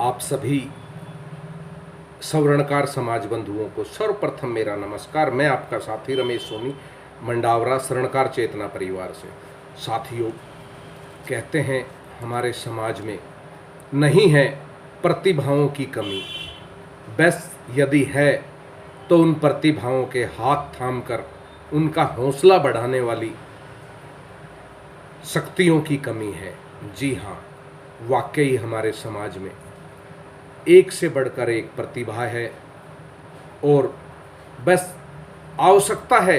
आप सभी सवर्णकार समाज बंधुओं को सर्वप्रथम मेरा नमस्कार। मैं आपका साथी रमेश सोनी, मंडावरा, स्वर्णकार चेतना परिवार से। साथियों, कहते हैं हमारे समाज में नहीं है प्रतिभाओं की कमी, बस यदि है तो उन प्रतिभाओं के हाथ थामकर उनका हौसला बढ़ाने वाली शक्तियों की कमी है। जी हाँ, वाकई हमारे समाज में एक से बढ़कर एक प्रतिभा है और बस आवश्यकता है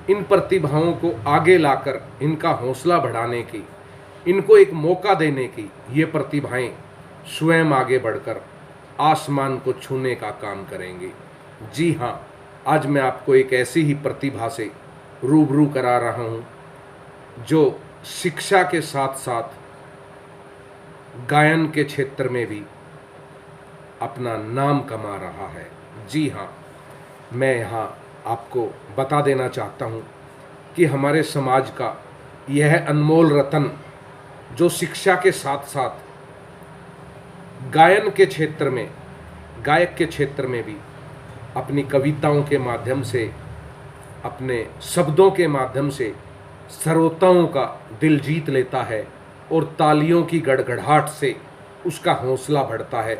इन प्रतिभाओं को आगे लाकर इनका हौसला बढ़ाने की, इनको एक मौका देने की। ये प्रतिभाएं स्वयं आगे बढ़कर आसमान को छूने का काम करेंगी। जी हाँ, आज मैं आपको एक ऐसी ही प्रतिभा से रूबरू करा रहा हूँ जो शिक्षा के साथ साथ गायन के क्षेत्र में भी अपना नाम कमा रहा है। जी हाँ, मैं यहाँ आपको बता देना चाहता हूँ कि हमारे समाज का यह अनमोल रतन जो शिक्षा के साथ साथ गायन के क्षेत्र में, गायक के क्षेत्र में भी अपनी कविताओं के माध्यम से, अपने शब्दों के माध्यम से श्रोताओं का दिल जीत लेता है और तालियों की गड़गड़ाहट से उसका हौसला बढ़ता है।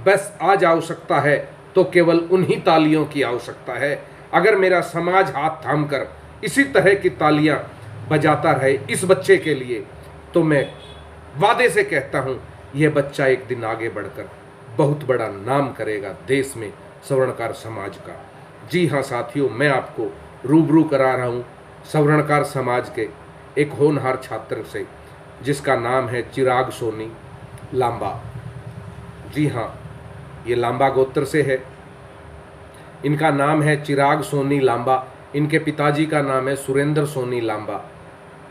बस आज आवश्यकता है तो केवल उन्हीं तालियों की आवश्यकता है। अगर मेरा समाज हाथ थामकर इसी तरह की तालियां बजाता रहे इस बच्चे के लिए, तो मैं वादे से कहता हूं यह बच्चा एक दिन आगे बढ़कर बहुत बड़ा नाम करेगा देश में, सवर्णकार समाज का। जी हाँ साथियों, मैं आपको रूबरू करा रहा हूँ सवर्णकार समाज के एक होनहार छात्र से, जिसका नाम है चिराग सोनी लांबा। जी हाँ, ये लांबा गोत्र से है। इनका नाम है चिराग सोनी लांबा। इनके पिताजी का नाम है सुरेंद्र सोनी लांबा।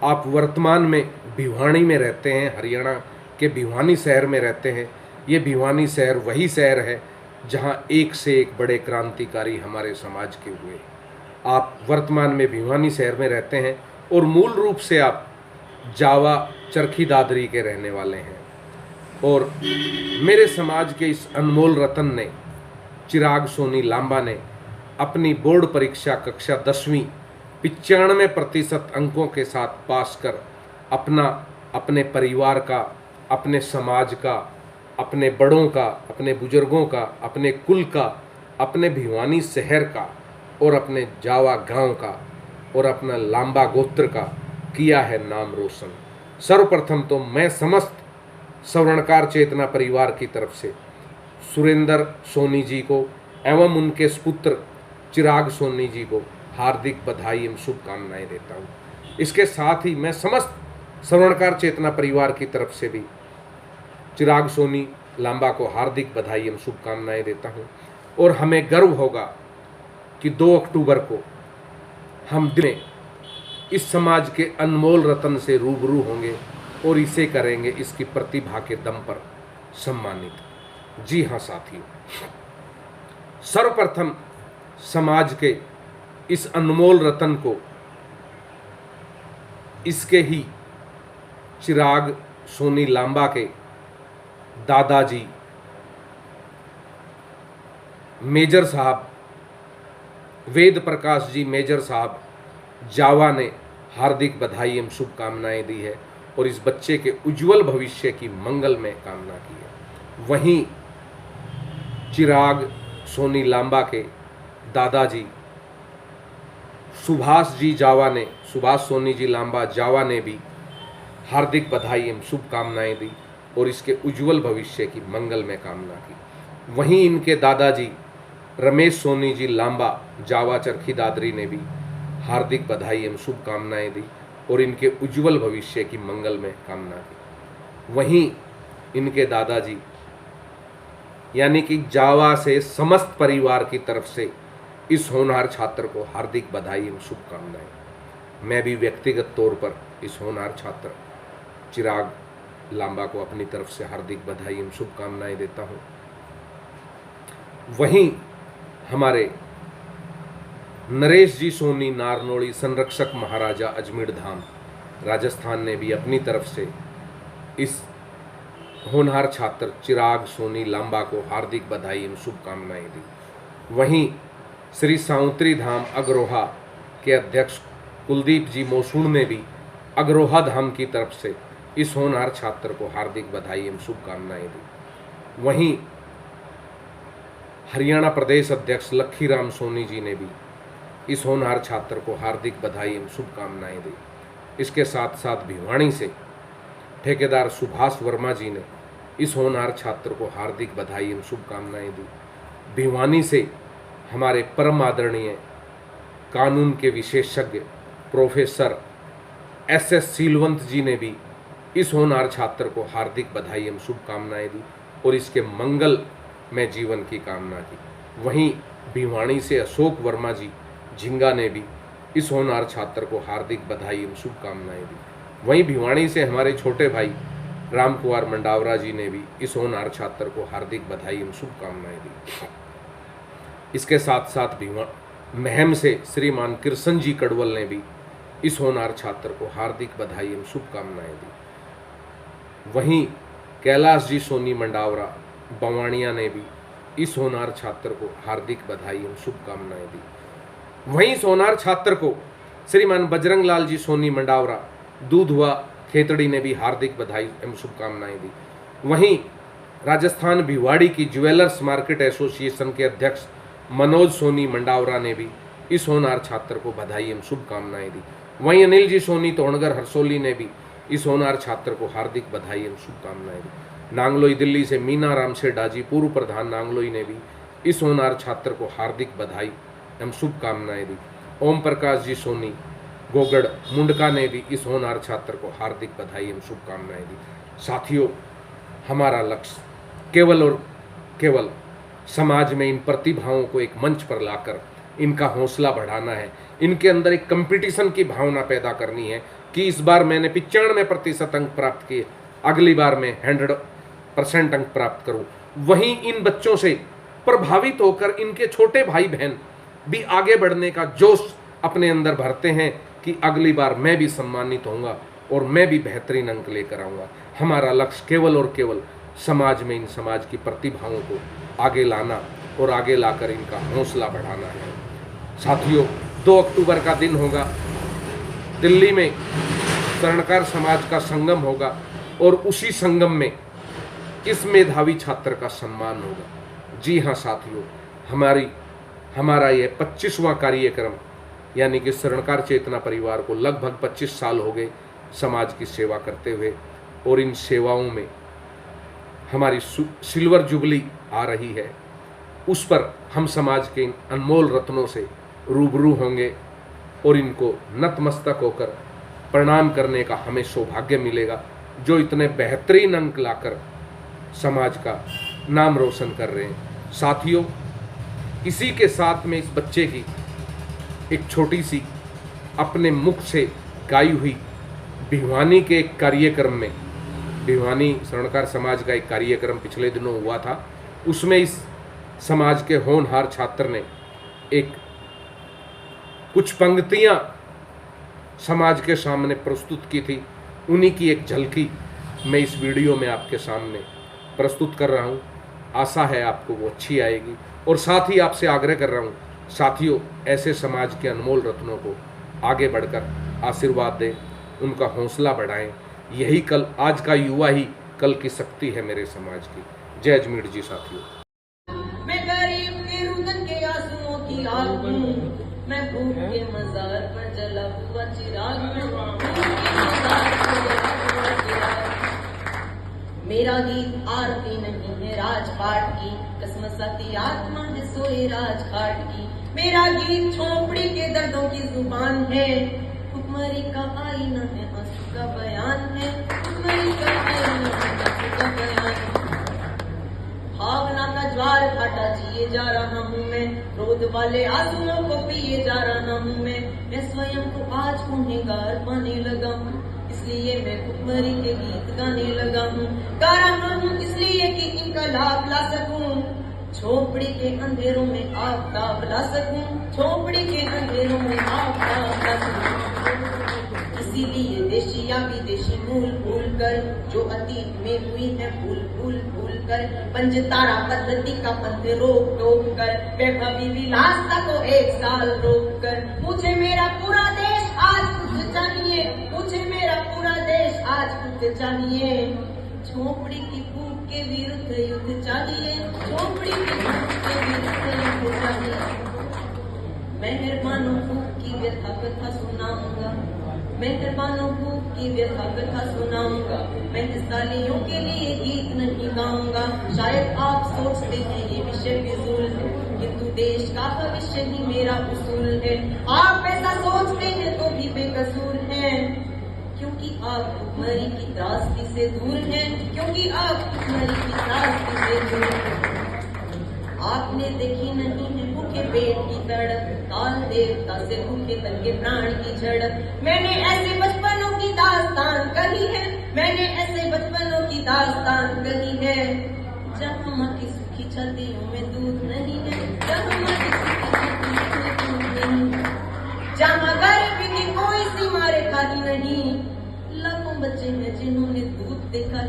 आप वर्तमान में भिवानी में रहते हैं, हरियाणा के भिवानी शहर में रहते हैं। ये भिवानी शहर वही शहर है जहाँ एक से एक बड़े क्रांतिकारी हमारे समाज के हुए। आप वर्तमान में भिवानी शहर में रहते हैं और मूल रूप से आप जावा चरखी दादरी के रहने वाले हैं। और मेरे समाज के इस अनमोल रतन ने, चिराग सोनी लांबा ने, अपनी बोर्ड परीक्षा कक्षा 10वीं 95% अंकों के साथ पास कर अपने परिवार का, अपने समाज का, अपने बड़ों का, अपने बुजुर्गों का, अपने कुल का, अपने भिवानी शहर का और अपने जावा गांव का और अपना लांबा गोत्र का किया है नाम रोशन। सर्वप्रथम तो मैं समस्त सवर्णकार चेतना परिवार की तरफ से सुरेंद्र सोनी जी को एवं उनके सुपुत्र चिराग सोनी जी को हार्दिक बधाई एवं शुभकामनाएं देता हूँ। इसके साथ ही मैं समस्त सवर्णकार चेतना परिवार की तरफ से भी चिराग सोनी लांबा को हार्दिक बधाई एवं शुभकामनाएं देता हूँ। और हमें गर्व होगा कि 2 अक्टूबर को हम दिन इस समाज के अनमोल रतन से रूबरू होंगे और इसे करेंगे इसकी प्रतिभा के दम पर सम्मानित। जी हाँ साथियों, सर्वप्रथम समाज के इस अनमोल रतन को इसके ही चिराग सोनी लांबा के दादाजी मेजर साहब, वेद प्रकाश जी मेजर साहब जावा ने हार्दिक बधाई एवं शुभकामनाएं दी है और इस बच्चे के उज्जवल भविष्य की मंगलमय कामना की है। वहीं चिराग सोनी लांबा के दादाजी सुभाष सोनी जी लांबा जावा ने भी हार्दिक बधाई एवं शुभकामनाएं दी और इसके उज्जवल भविष्य की मंगलमय कामना की। वहीं इनके दादाजी रमेश सोनी जी लांबा जावा चरखी दादरी ने भी हार्दिक बधाई एवं शुभकामनाएं दी और इनके उज्जवल भविष्य की मंगलमय कामना की। वहीं इनके दादाजी यानी कि जावा से समस्त परिवार की तरफ से इस होनहार छात्र को हार्दिक बधाई एवं शुभकामनाएं। मैं भी व्यक्तिगत तौर पर इस होनहार छात्र चिराग लांबा को अपनी तरफ से हार्दिक बधाई एवं शुभकामनाएं देता हूं। वहीं हमारे नरेश जी सोनी नारनौली संरक्षक महाराजा अजमेर धाम राजस्थान ने भी अपनी तरफ से इस होनहार छात्र चिराग सोनी लांबा को हार्दिक बधाई एवं शुभकामनाएं दी। वहीं श्री साउंतरी धाम अग्रोहा के अध्यक्ष कुलदीप जी मोसूड़ ने भी अग्रोहा धाम की तरफ से इस होनहार छात्र को हार्दिक बधाई एवं शुभकामनाएं दी। वहीं हरियाणा प्रदेश अध्यक्ष लखीराम सोनी जी ने भी इस होनहार छात्र को हार्दिक बधाई एवं शुभकामनाएं दी। इसके साथ साथ भिवानी से ठेकेदार सुभाष वर्मा जी ने इस होनहार छात्र को हार्दिक बधाई एवं शुभकामनाएं दी। भिवानी से हमारे परम आदरणीय कानून के विशेषज्ञ प्रोफेसर SS सीलवंत जी ने भी इस होनहार छात्र को हार्दिक बधाई एवं शुभकामनाएं दी और इसके मंगल में जीवन की कामना की। वहीं भिवानी से अशोक वर्मा जी झिंगा ने भी इस होनहार छात्र को हार्दिक बधाई एवं शुभकामनाएं दी। वहीं भिवानी से हमारे छोटे भाई राम कुमार मंडावरा जी ने भी इस होनहार छात्र को हार्दिक बधाई एवं शुभकामनाएं दी। इसके साथ साथ महम से श्रीमान कृष्ण जी कड़वल ने भी इस होनहार छात्र को हार्दिक बधाई एवं शुभकामनाएं दी। वहीं कैलाश जी सोनी मंडावरा बवाणिया ने भी इस होनहार छात्र को हार्दिक बधाई एवं शुभकामनाएं दी। वहीं इस होनहार छात्र को श्रीमान बजरंग लाल जी सोनी मंडावरा दूधवा खेतड़ी ने भी हार्दिक बधाई एवं शुभकामनाएं दी। वहीं राजस्थान भिवाड़ी की ज्वेलर्स मार्केट एसोसिएशन के अध्यक्ष मनोज सोनी मंडावरा ने भी इस होनहार छात्र को बधाई एवं शुभकामनाएं दी। वहीं अनिल जी सोनी तोहनगर हरसोली ने भी इस होनहार छात्र को हार्दिक बधाई एवं शुभकामनाएं दी। नांगलोई दिल्ली से मीना राम से डाजी पूर्व प्रधान नांगलोई ने भी इस होनहार छात्र को हार्दिक बधाई एवं शुभकामनाएं दी। ओम प्रकाश जी सोनी गोगड़ मुंडका ने भी इस होनहार छात्र को हार्दिक बधाई एवं शुभकामनाएं दी। साथियों, हमारा लक्ष्य केवल और केवल समाज में इन प्रतिभाओं को एक मंच पर लाकर इनका हौसला बढ़ाना है। इनके अंदर एक कंपटीशन की भावना पैदा करनी है कि इस बार मैंने 95% अंक प्राप्त किए, अगली बार मैं 100% अंक प्राप्त करूं। वहीं इन बच्चों से प्रभावित होकर इनके छोटे भाई बहन भी आगे बढ़ने का जोश अपने अंदर भरते हैं कि अगली बार मैं भी सम्मानित होऊंगा और मैं भी बेहतरीन अंक लेकर आऊँगा। हमारा लक्ष्य केवल और केवल समाज में इन समाज की प्रतिभाओं को आगे लाना और आगे लाकर इनका हौसला बढ़ाना है। साथियों, 2 अक्टूबर का दिन होगा, दिल्ली में स्वर्णकार समाज का संगम होगा और उसी संगम में इस मेधावी छात्र का सम्मान होगा। जी हाँ साथियों, हमारा यह 25वां कार्यक्रम यानी कि स्वर्णकार चेतना परिवार को लगभग 25 साल हो गए समाज की सेवा करते हुए, और इन सेवाओं में हमारी सिल्वर जुबली आ रही है। उस पर हम समाज के इन अनमोल रत्नों से रूबरू होंगे और इनको नतमस्तक होकर प्रणाम करने का हमें सौभाग्य मिलेगा, जो इतने बेहतरीन अंक लाकर समाज का नाम रोशन कर रहे हैं। साथियों, इसी के साथ में इस बच्चे की एक छोटी सी अपने मुख से गाई हुई भिवानी के एक कार्यक्रम में, भिवानी स्वर्णकार समाज का एक कार्यक्रम पिछले दिनों हुआ था, उसमें इस समाज के होनहार छात्र ने एक कुछ पंक्तियां समाज के सामने प्रस्तुत की थी। उन्हीं की एक झलकी मैं इस वीडियो में आपके सामने प्रस्तुत कर रहा हूं। आशा है आपको वो अच्छी आएगी, और साथ ही आपसे आग्रह कर रहा हूं, साथियों, ऐसे समाज के अनमोल रत्नों को आगे बढ़कर आशीर्वाद दें, उनका हौसला बढ़ाएं। यही आज का युवा ही कल की शक्ति है मेरे समाज की। जय अजमेर जी। साथियों, मैं गरीब के रुदन के आंसुओं की आग हूँ, मैं भूख के मजार पर जला हुआ चिराग हूँ, मेरा गीत आरती नहीं है राजपाट की, कसमसाती आत्मा है सोए राजघाट की। मेरा गीत झोपड़ी के दर्दों की जुबान है, भुखमरी का आईना है, आंसू का बयान है, भुखमरी का आईना है, आंसू का बयान है। भावना का ज्वार भाटा जिए जा रहा हूँ मैं, क्रोध वाले आंसुओं को पिए जा रहा हूँ मैं स्वयं को आज गुनहगार पाने लगा हूँ, इसलिए मैं भुखमरी के गीत गाने लगा हूँ। गा रहा हूँ इसलिए कि इनका लाभ ला सकूं, झोपड़ी के अंधेरों में आफ्ताब ला सकूं, झोपड़ी के अंधेरों में आफ्ताब ला सकूं। इसीलिए देशी या विदेशी मूल भूल कर जो अतीत में हुई है भूल भूल भूल कर पंचतारा पद्धति का पंथ रोक टोक कर वैभवी विलासता को 1 साल रोक कर पूछे मेरा पूरा देश आज कुछ जानिए, पूछे मेरा पूरा देश आज कुछ जानिए। झोपड़ी की भूख के विरुद्ध युद्ध चाहिए, झोपड़ी की भूख के विरुद्ध युद्ध चाहिए। मेहरबानों भूख की व्यथा कथा सुनाऊंगा, मेहरबानों भूख की व्यथा कथा सुनाऊंगा। मेहसालियों के लिए गीत नहीं गाऊंगा। शायद आप सोचते हैं ये विषय फिजूल है, किंतु देश का भविष्य ही मेरा उसूल है। आप ऐसा सोचते हैं तो भी बेकसूर हैं, क्योंकि आप भुखमरी की त्रासदी से दूर हैं, क्योंकि आप भुखमरी की त्रासदी से दूर हैं। आपने देखी नहीं है भूखे पेट की तड़प, काल देवता से भूखे तन के प्राण की झड़प। मैंने ऐसे बचपनों की दास्तान कही है, मैंने ऐसे बचपनों की दास्तान कही है। जहाँ माँ की सुखी छातियों में दूध नहीं है, जहाँ माँ की सुखी छातियों में दूध नहीं है, जहाँ गरीबी की कोई सीमा रेखा ही नहीं। लाखों बच्चे हैं जिन्होंने दूध देखा।